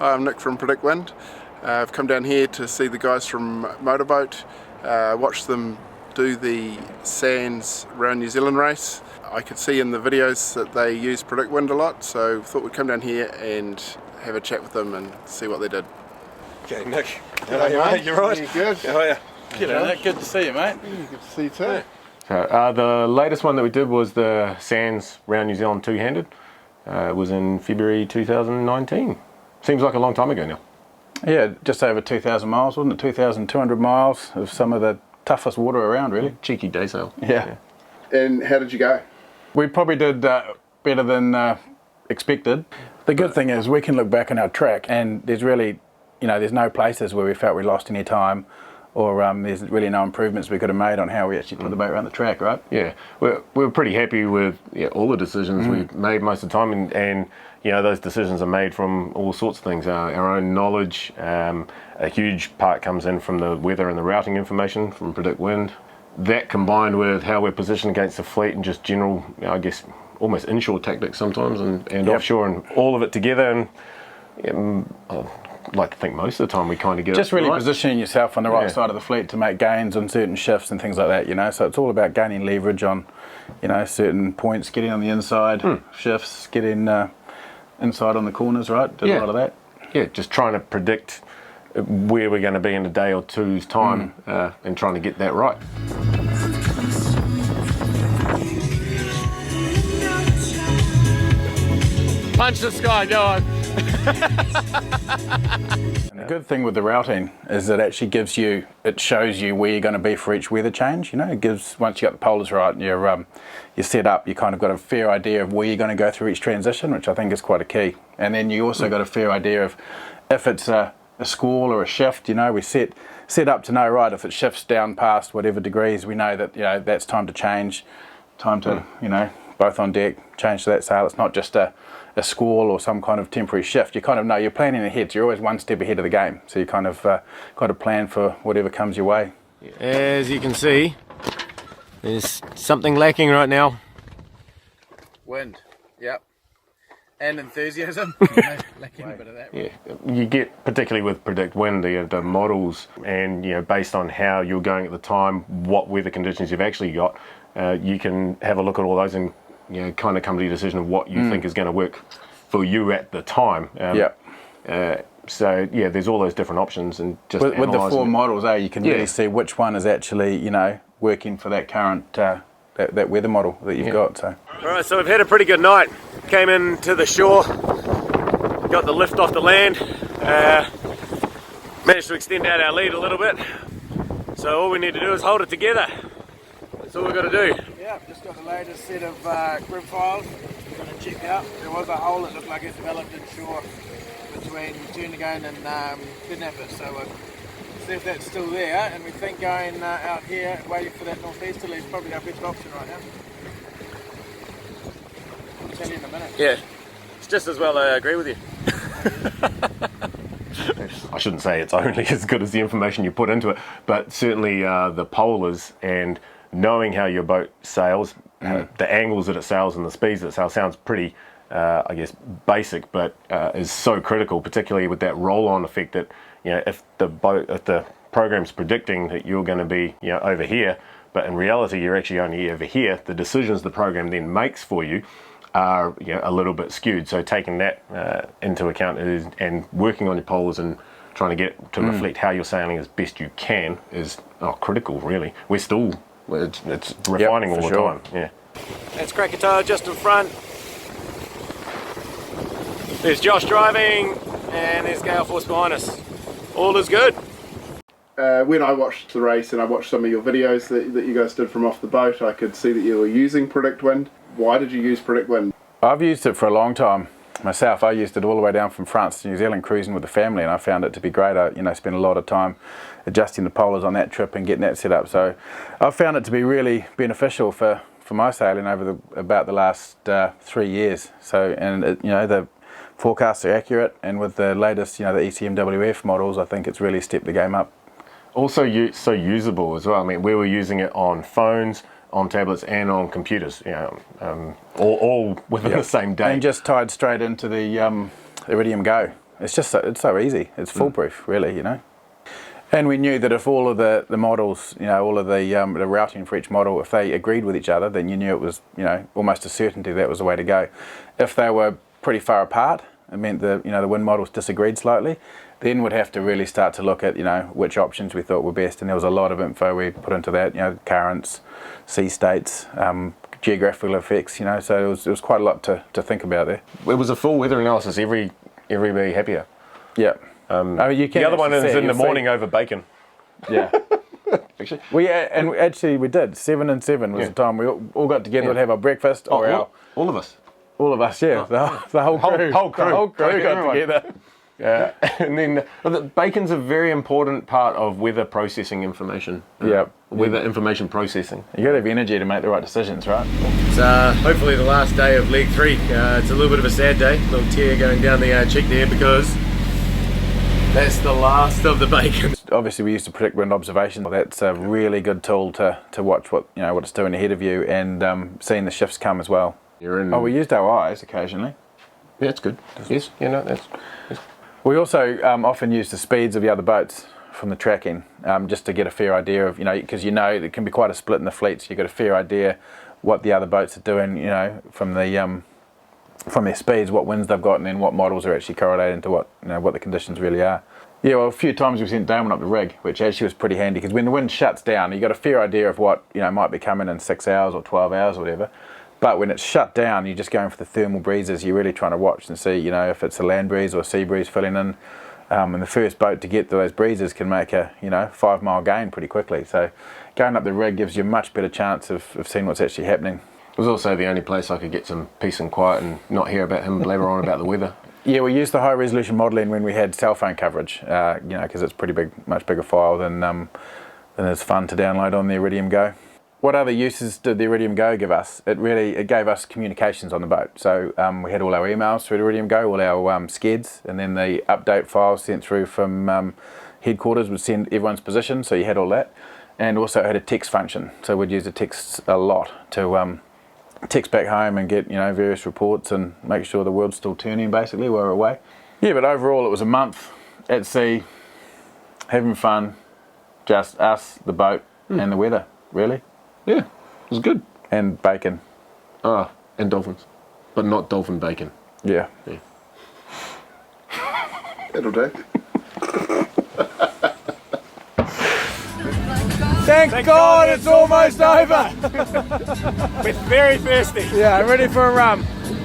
Hi, I'm Nick from PredictWind. I've come down here to see the guys from Motorboat, watch them do the ssanz round New Zealand race. I could see in the videos that they use PredictWind a lot, so thought we'd come down here and have a chat with them and see what they did. Okay, Nick. How are you, mate? You right? You good? How are you? G'day, Nick. Good to see you, mate. Yeah, good to see you too. So, the latest one that we did was the ssanz round New Zealand two-handed. It was in February 2019. Seems like a long time ago now. Yeah, just over 2,000 miles, wasn't it? 2,200 miles of some of the toughest water around, really. Cheeky day sail. Yeah. And how did you go? We probably did better than expected. The good thing is we can look back on our track and there's really, there's no places where we felt we lost any time, or there's really no improvements we could have made on how we actually put the boat around the track, right? Yeah, we're pretty happy with all the decisions we've made most of the time, and those decisions are made from all sorts of things. Our own knowledge, a huge part comes in from the weather and the routing information from PredictWind. That combined with how we're positioned against the fleet and just general, I guess, almost inshore tactics sometimes, and offshore, and all of it together. And I'd like to think most of the time we kind of get just it really right. Positioning yourself on the right side of the fleet to make gains on certain shifts and things like that, So it's all about gaining leverage on, certain points, getting on the inside shifts, getting inside on the corners, right? Did a lot of that. Yeah, just trying to predict where we're going to be in a day or two's time and trying to get that right. Punch the sky, go on. And the good thing with the routing is it actually shows you where you're going to be for each weather change. It gives, once you got the polars right and you're set up, you kind of got a fair idea of where you're going to go through each transition, which I think is quite a key. And then you also got a fair idea of if it's a squall or a shift. We set up to know, right, if it shifts down past whatever degrees, we know that that's time to change, time to both on deck, change to that sail. It's not just a squall or some kind of temporary shift. You kind of know, you're planning ahead, so you're always one step ahead of the game. So you kind of got to plan for whatever comes your way. As you can see, there's something lacking right now. Wind, yep. And enthusiasm. Lacking a bit of that. Yeah, you get, particularly with PredictWind, the models, and based on how you're going at the time, what weather conditions you've actually got, you can have a look at all those and kind of come to your decision of what you think is going to work for you at the time. So there's all those different options, and just with the four models, you can really see which one is actually working for that current that weather model that you've got. So. All right, so we've had a pretty good night. Came into the shore, got the lift off the land, managed to extend out our lead a little bit. So all we need to do is hold it together. That's all we've got to do. Yeah, just got the latest set of grid files. We're going to check out. There was a hole that looked like it developed inshore between Shorthanded and Kidnapper. So we'll see if that's still there. And we think going out here, waiting for that northeasterly is probably our best option right now. I'll tell you in a minute. Yeah, it's just as well I agree with you. I shouldn't say it's only as good as the information you put into it, but certainly the polars and knowing how your boat sails, the angles that it sails and the speeds that it sails sounds pretty, I guess, basic, but is so critical, particularly with that roll-on effect that, if the program's predicting that you're going to be, over here, but in reality you're actually only over here, the decisions the program then makes for you are a little bit skewed. So taking that into account and working on your polars and trying to get to reflect how you're sailing as best you can is critical, really. We're still it's refining all the time. Yeah. That's Krakatoa just in front. There's Josh driving, and there's Gale Force behind us. All is good. When I watched the race and I watched some of your videos that you guys did from off the boat, I could see that you were using PredictWind. Why did you use PredictWind? I've used it for a long time myself. I used it all the way down from France to New Zealand cruising with the family, and I found it to be great. I spent a lot of time adjusting the polars on that trip and getting that set up. So I've found it to be really beneficial for my sailing over about the last 3 years. So, and the forecasts are accurate, and with the latest the ECMWF models, I think it's really stepped the game up. Also so usable as well. I mean, we were using it on phones, on tablets and on computers, all within the same day. And just tied straight into the Iridium Go. It's just it's so easy. It's foolproof, really, you know. And we knew that if all of the models, you know, all of the routing for each model, if they agreed with each other, then you knew it was, you know, almost a certainty that was the way to go. If they were pretty far apart, it meant the wind models disagreed slightly, then we'd have to really start to look at, you know, which options we thought were best. And there was a lot of info we put into that, you know, currents, sea states, geographical effects, you know, so it was quite a lot to think about there. It was a full weather analysis, everybody happier. Yeah. I mean, the other one is in the morning over bacon. Yeah. Actually. We did. 7 and 7 was the time we all got together to have our breakfast. All of us. All of us, yeah. The whole crew. Whole crew. The whole crew got together. Yeah. And then the bacon's a very important part of weather processing information. Yeah. Weather information processing. You got to have energy to make the right decisions, right? It's hopefully the last day of Leg 3. It's a little bit of a sad day, a little tear going down the cheek there because that's the last of the bacon. Obviously, we use the PredictWind observation. That's a really good tool to watch what it's doing ahead of you and seeing the shifts come as well. We used our eyes occasionally. Yeah, that's good. Yes, that's. We also often use the speeds of the other boats from the tracking just to get a fair idea of, because it can be quite a split in the fleet, so you've got a fair idea what the other boats are doing, from their speeds, what winds they've got, and then what models are actually correlating to what the conditions really are. Yeah, well, a few times we sent Damon up the rig, which actually was pretty handy, because when the wind shuts down, you've got a fair idea of what might be coming in 6 hours or 12 hours or whatever. But when it's shut down, you're just going for the thermal breezes. You're really trying to watch and see, if it's a land breeze or a sea breeze filling in. And the first boat to get to those breezes can make a 5 mile gain pretty quickly. So going up the rig gives you a much better chance of seeing what's actually happening. It was also the only place I could get some peace and quiet and not hear about him blabber on about the weather. Yeah, we used the high resolution modelling when we had cell phone coverage, because it's pretty big, much bigger file than it's fun to download on the Iridium Go. What other uses did the Iridium Go give us? It gave us communications on the boat. So we had all our emails through the Iridium Go, all our skeds, and then the update files sent through from headquarters would send everyone's position, so you had all that. And also it had a text function, so we'd use the text a lot to text back home and get various reports and make sure the world's still turning basically while we're away. Yeah, but overall it was a month at sea, having fun, just us, the boat, and the weather, really. Yeah, it was good. And bacon. And dolphins. But not dolphin bacon. Yeah. It'll do. Thank God it's almost over. We're very thirsty. Yeah, ready for a rum.